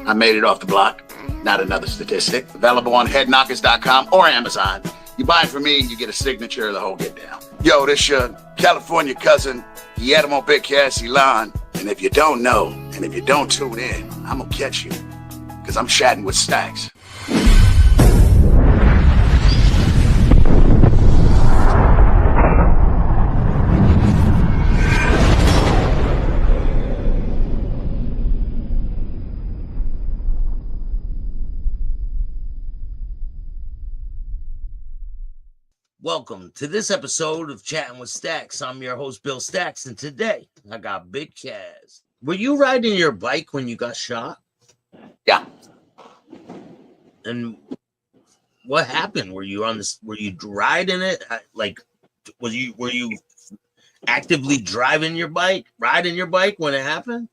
I made it off the block. Not another statistic. Available on headknockers.com or Amazon. You buy it from me, you get a signature, the whole get down. Yo, this your California cousin, Guillermo Eiland. And if you don't know, and if you don't tune in, I'm gonna catch you. Because I'm chatting with Staxx. Welcome to this episode of Chatting with Staxx. I'm your host, Bill Staxx, and today I got Big Chaz. Were you riding your bike when you got shot? Yeah. And what happened? Were you riding it? Like, were you actively riding your bike when it happened?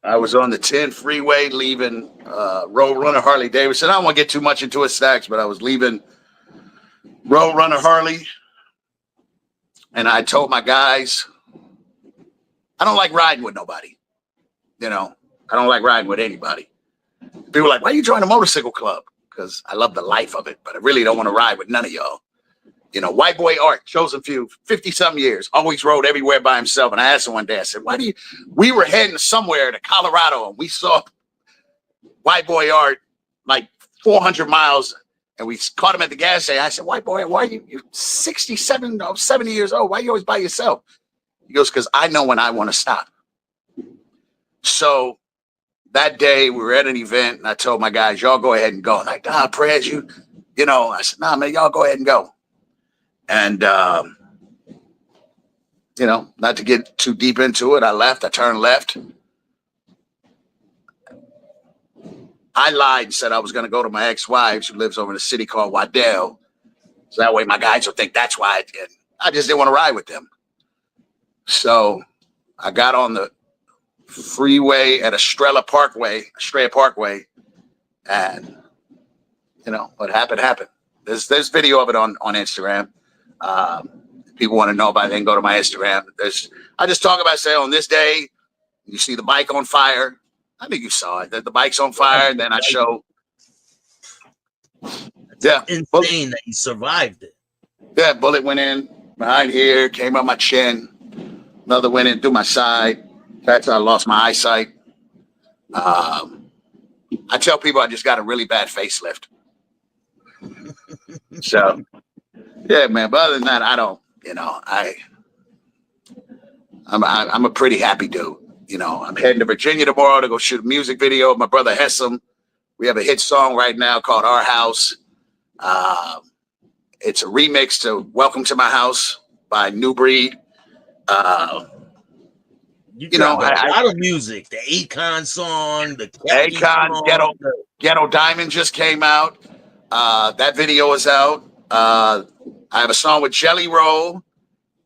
I was on the 10 freeway leaving Roadrunner Harley Davidson. I don't want to get too much into it, Staxx, but I was leaving Roadrunner Harley, and I told my guys, I don't like riding with nobody. You know, I don't like riding with anybody. People were like, why you join a motorcycle club? Because I love the life of it, but I really don't want to ride with none of y'all. You know, white boy Art, chosen few, 50-something years, always rode everywhere by himself. And I asked him one day, I said, we were heading somewhere to Colorado, and we saw white boy Art like 400 miles. And we caught him at the gas station. I said, white boy, why are you 67, 70 years old? Why are you always by yourself? He goes, because I know when I want to stop. So that day we were at an event, and I told my guys, y'all go ahead and go. Like, Prez, you know, I said, nah, man, y'all go ahead and go. And, you know, not to get too deep into it, I turned left. I lied and said I was going to go to my ex-wife who lives over in a city called Waddell. So that way my guys will think that's why I just didn't want to ride with them. So I got on the freeway at Estrella Parkway, and, you know, what happened. There's video of it on Instagram. People want to know about it, then go to my Instagram. I just talk about, say, on this day, you see the bike on fire. I think you saw it, that the bike's on fire, and then I show. Yeah. Insane that you survived it. Yeah, bullet went in behind here, came up my chin. Another went in through my side. That's how I lost my eyesight. I tell people I just got a really bad facelift. So, yeah, man. But other than that, I don't, you know, I'm a pretty happy dude. You know, I'm heading to Virginia tomorrow to go shoot a music video with my brother Hessam. We have a hit song right now called Our House. It's a remix to Welcome to My House by New Breed. You know, a lot of music. The Akon song, the Akon Ghetto Diamond just came out. That video is out. I have a song with Jelly Roll,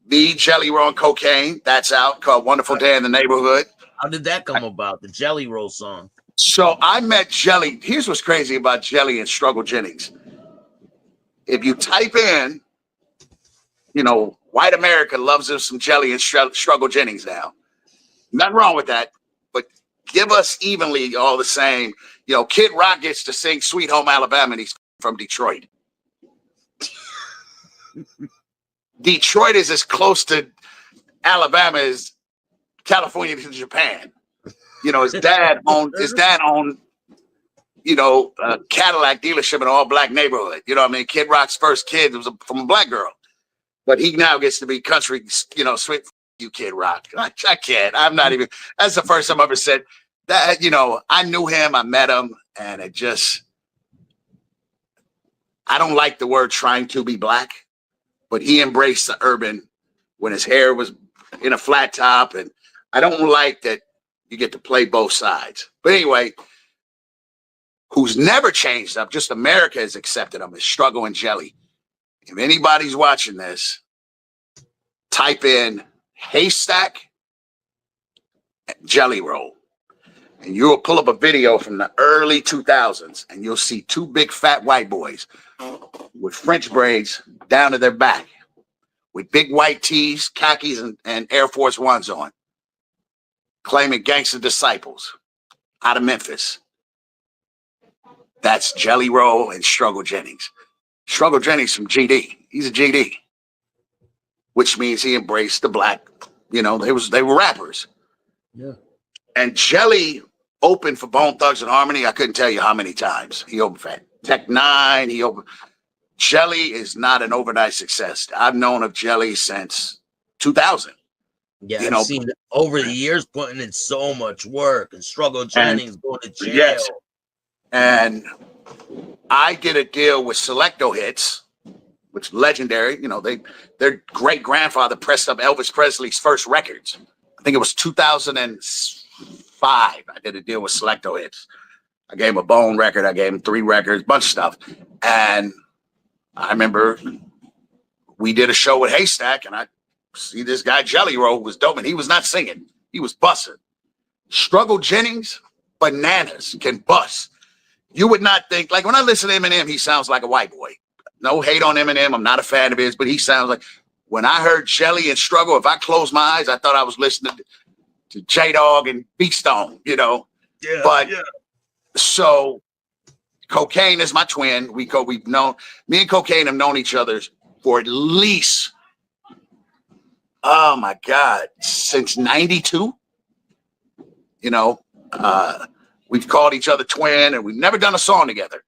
the Jelly Roll and Cocaine. That's out, called Wonderful Day in the Neighborhood. How did that come about, the Jelly Roll song? So I met Jelly. Here's what's crazy about Jelly and Struggle Jennings. If you type in, you know, white America loves us some Jelly and Struggle Jennings now. Nothing wrong with that, but give us evenly all the same. You know, Kid Rock gets to sing Sweet Home Alabama, and he's from Detroit. Detroit is as close to Alabama as California to Japan. You know, his dad owned, you know, a Cadillac dealership in an all-black neighborhood. You know what I mean? Kid Rock's first kid was from a black girl. But he now gets to be country, you know, sweet you, Kid Rock. I can't. I'm not even, that's the first time I ever said that. You know, I knew him, I met him, and it just, I don't like the word trying to be black, but he embraced the urban when his hair was in a flat top, and I don't like that you get to play both sides. But anyway, who's never changed up, just America has accepted him, is Struggle and Jelly. If anybody's watching this, type in Haystack Jelly Roll, and you'll pull up a video from the early 2000s, and you'll see two big fat white boys with French braids down to their back, with big white tees, khakis, and Air Force Ones on, claiming gangster disciples out of Memphis. That's Jelly Roll and Struggle Jennings. Struggle Jennings from GD. He's a GD, which means he embraced the black. You know, they were rappers. Yeah. And Jelly opened for Bone Thugs and Harmony. I couldn't tell you how many times. He opened for Tech Nine. Jelly is not an overnight success. I've known of Jelly since 2000. Yeah, you I've know, seen over the years putting in so much work and Struggle Jennings going to jail. Yes. And I did a deal with Selecto Hits, which is legendary. You know, their great grandfather pressed up Elvis Presley's first records. I think it was 2005. I did a deal with Selecto Hits. I gave him a Bone record. I gave him 3 records, bunch of stuff. And I remember we did a show with Haystack, and I see this guy Jelly Roll was dope, and he was not singing. He was bussing. Struggle Jennings, bananas, can bust. You would not think, like when I listen to Eminem, he sounds like a white boy. No hate on Eminem. I'm not a fan of his, but he sounds like, when I heard Jelly and Struggle, if I closed my eyes, I thought I was listening to J-Dog and Beat Stone, you know? Yeah. But yeah. so Cocaine is my twin. We've known, me and Cocaine have known each other for at least, oh my God, since 92. You know, we've called each other twin, and we've never done a song together.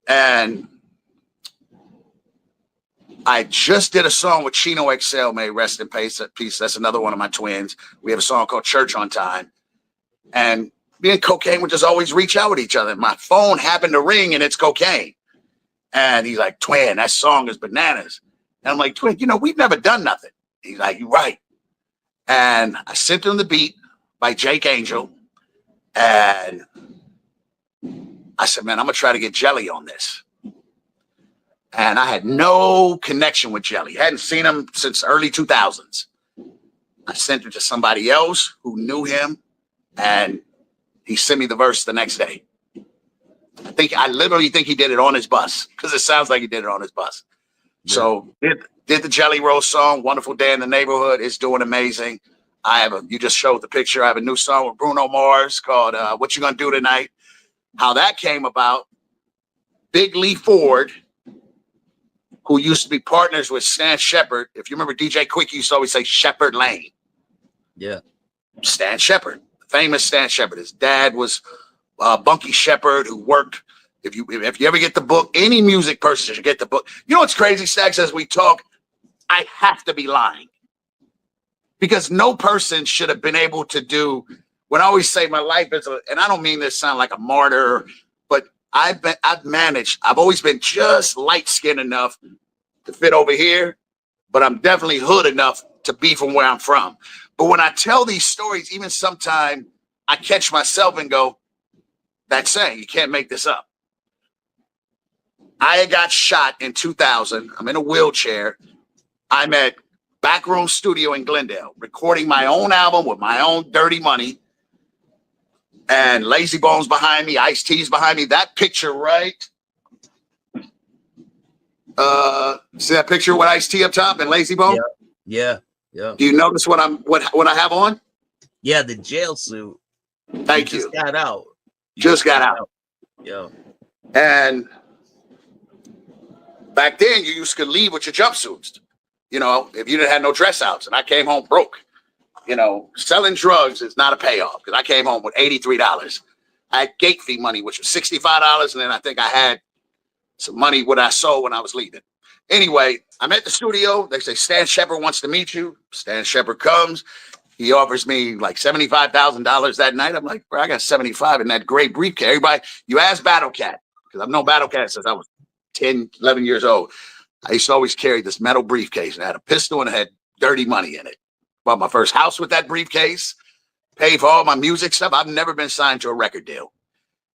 And I just did a song with Chino XL, may rest in peace. That's another one of my twins. We have a song called Church on Time. And me and Cocaine would just always reach out with each other. My phone happened to ring, and it's Cocaine. And he's like, twin, that song is bananas. And I'm like, twin, you know, we've never done nothing. He's like, you're right. And I sent him the beat by Jake Angel. And I said, man, I'm going to try to get Jelly on this. And I had no connection with Jelly. Hadn't seen him since early 2000s. I sent it to somebody else who knew him, and he sent me the verse the next day. I literally think he did it on his bus, because it sounds like he did it on his bus. Yeah. So did the Jelly Roll song, Wonderful Day in the Neighborhood. It's doing amazing. You just showed the picture. I have a new song with Bruno Mars called What You Gonna Do Tonight. How that came about, Big Lee Ford, who used to be partners with Stan Shepard. If you remember, DJ Quick used to always say Shepard Lane. Yeah. Stan Shepard, famous Stan Shepard. His dad was Bunky Shepard, who worked. If you ever get the book, any music person should get the book. You know what's crazy, Staxx? As we talk, I have to be lying, because no person should have been able to do. When I always say my life is, and I don't mean this sound like a martyr, but I've always been just light skinned enough to fit over here, but I'm definitely hood enough to be from where I'm from. But when I tell these stories, even sometimes I catch myself and go, that's saying, you can't make this up. I got shot in 2000. I'm in a wheelchair. I'm at Backroom Studio in Glendale, recording my own album with my own dirty money. And Lazy Bones behind me, Ice-T's behind me. That picture, right? See that picture with Ice-T up top and Lazy Bone? Yeah. Do you notice what I have on? Yeah, the jail suit. Thank you. Just got out. Just got out. Yeah. And back then, you used to leave with your jumpsuits. You know, if you didn't have no dress outs, and I came home broke. You know, selling drugs is not a payoff, because I came home with $83. I had gate fee money, which was $65, and then I think I had some money what I sold when I was leaving. Anyway, I'm at the studio. They say, Stan Shepard wants to meet you. Stan Shepard comes. He offers me like $75,000 that night. I'm like, bro, I got 75 in that gray briefcase. Everybody, you ask Battle Cat, because I've known Battle Cat since I was 10, 11 years old. I used to always carry this metal briefcase, and I had a pistol and it had dirty money in it. Bought my first house with that briefcase, paid for all my music stuff. I've never been signed to a record deal.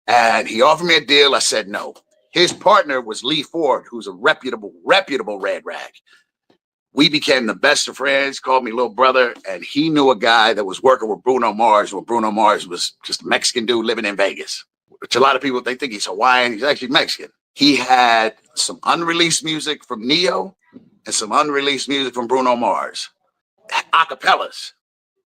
And he offered me a deal. I said no. His partner was Lee Ford, who's a reputable red rag. We became the best of friends, called me little brother, and he knew a guy that was working with Bruno Mars when Bruno Mars was just a Mexican dude living in Vegas, which a lot of people, they think he's Hawaiian. He's actually Mexican. He had some unreleased music from Neo and some unreleased music from Bruno Mars. Acapellas.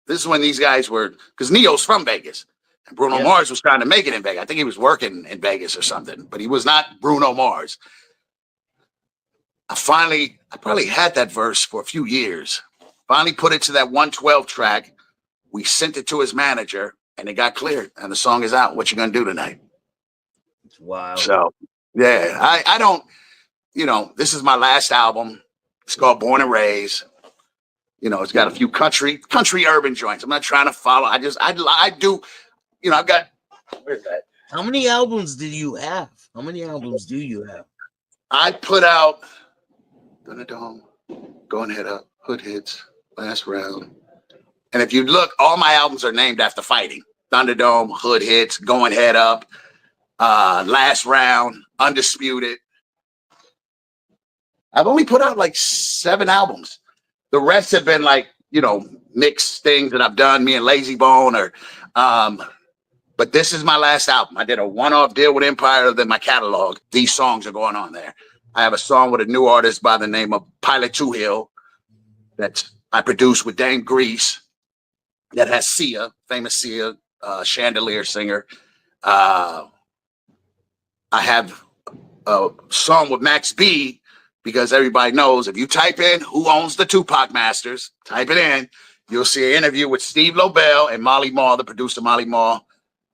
This is when these guys were, because Neo's from Vegas. And Bruno Mars was trying to make it in Vegas. I think he was working in Vegas or something, but he was not Bruno Mars. I probably had that verse for a few years. Finally put it to that 112 track. We sent it to his manager, and it got cleared, and the song is out. What you gonna do tonight? Wow. So, yeah, I don't, this is my last album. It's called Born and Raised. It's got a few country urban joints. I'm not trying to follow. I do, I've got, where's that? How many albums do you have? I put out Thunderdome, Going Head Up, Hood Hits, Last Round. And if you look, all my albums are named after fighting. Thunderdome, Hood Hits, Going Head Up, Last Round, Undisputed. I've only put out like 7 albums. The rest have been like, mixed things that I've done, me and Lazy Bone, but this is my last album. I did a one-off deal with Empire, then my catalog. These songs are going on there. I have a song with a new artist by the name of Pilot Two Hill that I produced with Dame Grease that has Sia, famous Sia, Chandelier singer. I have a song with Max B, because everybody knows if you type in who owns the Tupac Masters, type it in, you'll see an interview with Steve Lobel and Molly Maw, the producer Molly Maw.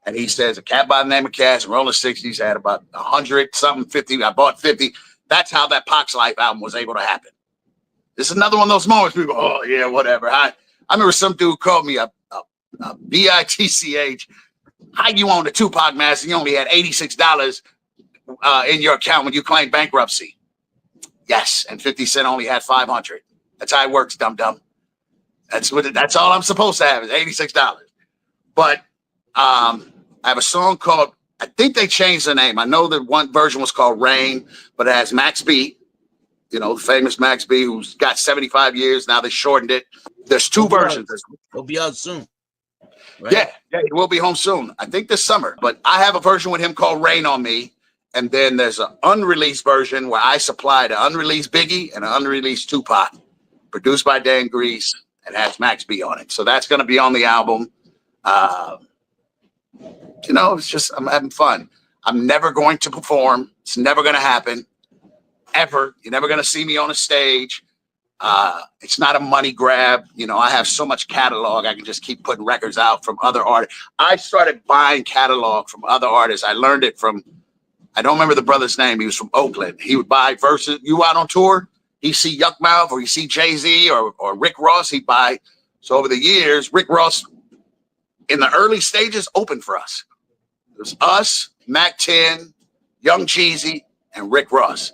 And he says a cat by the name of Cash, Rolling 60s, had about 100 something, 50. I bought 50. That's how that Pac's Life album was able to happen. This is another one of those moments people go, oh yeah, whatever. I remember some dude called me a bitch. How you own the Tupac Master? You only had $86 in your account when you claimed bankruptcy. Yes, and 50 Cent only had 500. That's how it works, dum-dum. That's all I'm supposed to have is $86. But I have a song called, I think they changed the name. I know that one version was called Rain, but it has Max B, the famous Max B, who's got 75 years. Now they shortened it. There's 2 versions. He'll be out soon. Right? Yeah, he will be home soon. I think this summer. But I have a version with him called Rain on Me. And then there's an unreleased version where I supplied an unreleased Biggie and an unreleased Tupac, produced by Dan Grease, and has Max B on it. So that's going to be on the album. It's just, I'm having fun. I'm never going to perform. It's never going to happen, ever. You're never going to see me on a stage. It's not a money grab. I have so much catalog. I can just keep putting records out from other artists. I started buying catalog from other artists. I learned it from, I don't remember the brother's name. He was from Oakland. He would buy verses. You out on tour, he see Yuckmouth or he see Jay-Z or Rick Ross, he'd buy. So over the years, Rick Ross, in the early stages, opened for us. It was us, Mac 10, Young Jeezy, and Rick Ross.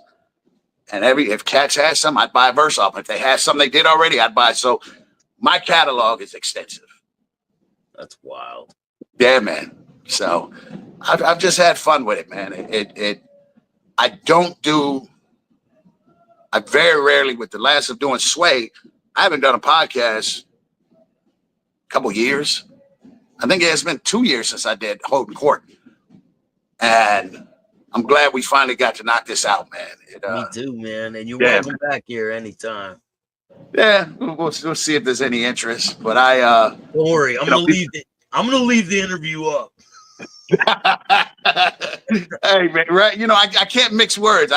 And if Cats had some, I'd buy a verse off. If they had something they did already, I'd buy. So my catalog is extensive. That's wild. Yeah, man. So I've just had fun with it, man. I very rarely, with the last of doing Sway, I haven't done a podcast a couple years. I think it's been 2 years since I did Holden Court. And I'm glad we finally got to knock this out, man. Me too, man. And you're welcome back here anytime. Yeah, we'll see if there's any interest. But don't worry, I'm gonna leave the interview up. Hey, man, right? I can't mix words.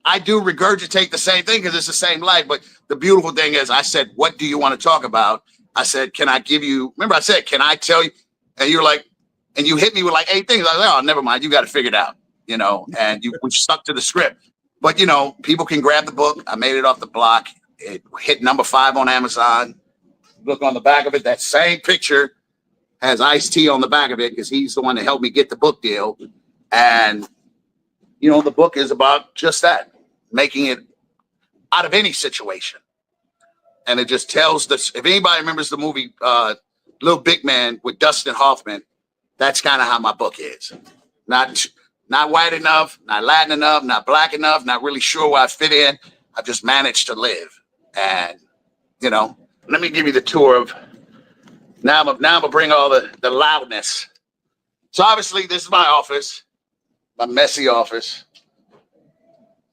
I do regurgitate the same thing because it's the same life. But the beautiful thing is, I said, "What do you want to talk about?" I said, "Can I give you?" Remember, I said, "Can I tell you?" And you're like, and you hit me with like 8 things. I was like, "Oh, never mind. You got to figure it out." And we stuck to the script. But people can grab the book. I made it off the block. It hit number 5 on Amazon. Look on the back of it. That same picture has Ice-T on the back of it because he's the one that helped me get the book deal. And, the book is about just that, making it out of any situation. And it just tells this. If anybody remembers the movie Little Big Man with Dustin Hoffman, that's kind of how my book is. Not white enough, not Latin enough, not black enough, not really sure where I fit in. I've just managed to live. And, let me give you the tour of, now I'm gonna bring all the loudness. So obviously this is my office, my messy office,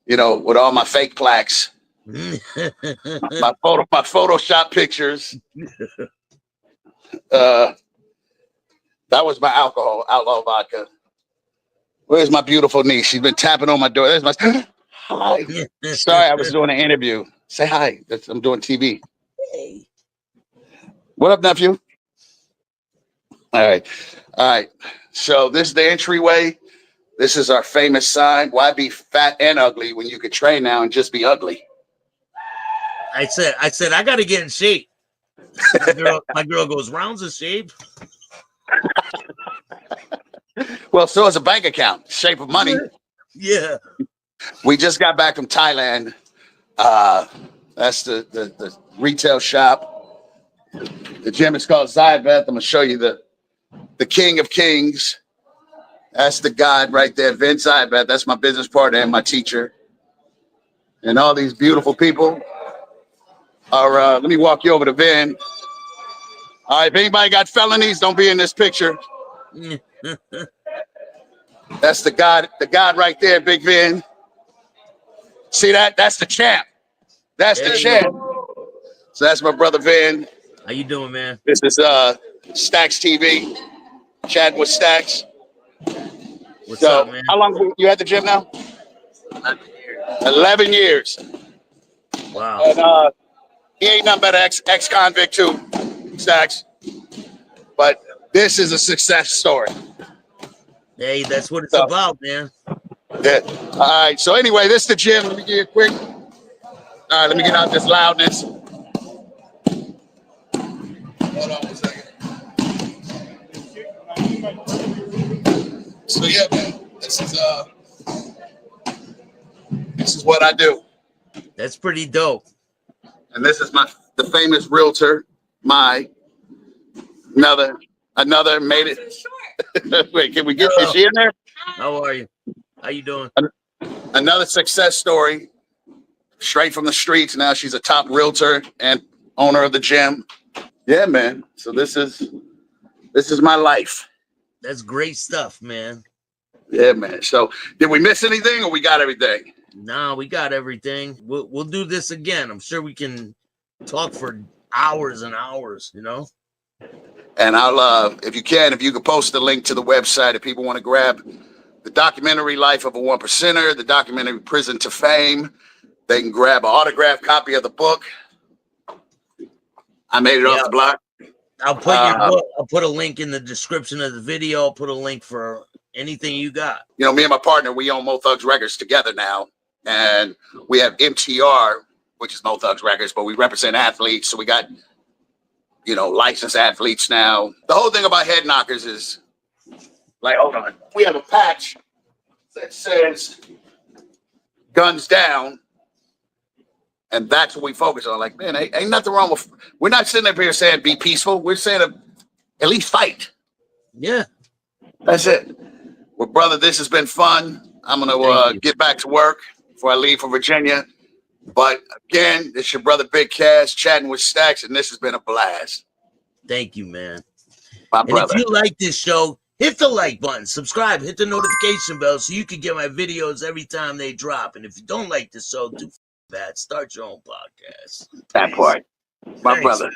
with all my fake plaques, my Photoshop pictures. That was my alcohol, outlaw vodka. Where's my beautiful niece? She's been tapping on my door. There's my hi. Sorry, I was doing an interview. Say hi. I'm doing TV. Hey. What up, nephew? All right. All right. So this is the entryway. This is our famous sign. Why be fat and ugly when you could train now and just be ugly? I said, I got to get in shape. My girl goes, rounds of shape. Well, so is a bank account, shape of money. Yeah. We just got back from Thailand. That's the retail shop. The gym is called Zybeth. I'm gonna show you the king of kings. That's the god right there, Vince Zybeth. That's my business partner and my teacher. And all these beautiful people are. Let me walk you over to Vin. All right, if anybody got felonies, don't be in this picture. That's the god right there, Big Vin. See that? That's the champ. That's the champ. So that's my brother Vin. How you doing, man? This is Staxx TV. Chatting with Staxx. What's up, man? How long you at the gym now? 11 years. Wow. And he ain't nothing but ex-convict too, Staxx. But this is a success story. Hey, that's what it's about, man. Yeah. All right. So anyway, this is the gym. Let me give you a quick. All right. Let me get out this loudness. Hold on a second. So yeah, man. This is what I do. That's pretty dope. And this is the famous realtor, another made it. Wait, can we get is she in there? How are you? How you doing? Another success story, straight from the streets. Now she's a top realtor and owner of the gym. Yeah, man. So this is my life. That's great stuff, man. Yeah, man. So did we miss anything or we got everything? No, we got everything. We'll do this again. I'm sure we can talk for hours and hours, you know? And I'll if you could post the link to the website if people want to grab the documentary Life of a One Percenter, the documentary Prison to Fame. They can grab an autographed copy of the book. I made it off the block. I'll put your book. I'll put a link in the description of the video. I'll put a link for anything you got. You know, me and my partner, we own Mo Thugs Records together now. And we have MTR, which is Mo Thugs Records, but we represent athletes. So we got, licensed athletes now. The whole thing about Head Knockers is, like, hold on. We have a patch that says guns down. And that's what we focus on. Like, man, ain't nothing wrong with, we're not sitting up here saying be peaceful. We're saying at least fight. Yeah. That's it. Well, brother, this has been fun. I'm going to get back to work before I leave for Virginia. But again, it's your brother Big Cass chatting with Staxx, and this has been a blast. Thank you, man. My brother. If you like this show, hit the like button, subscribe, hit the notification bell so you can get my videos every time they drop. And if you don't like this show, do that. Start your own podcast. That part. My brother.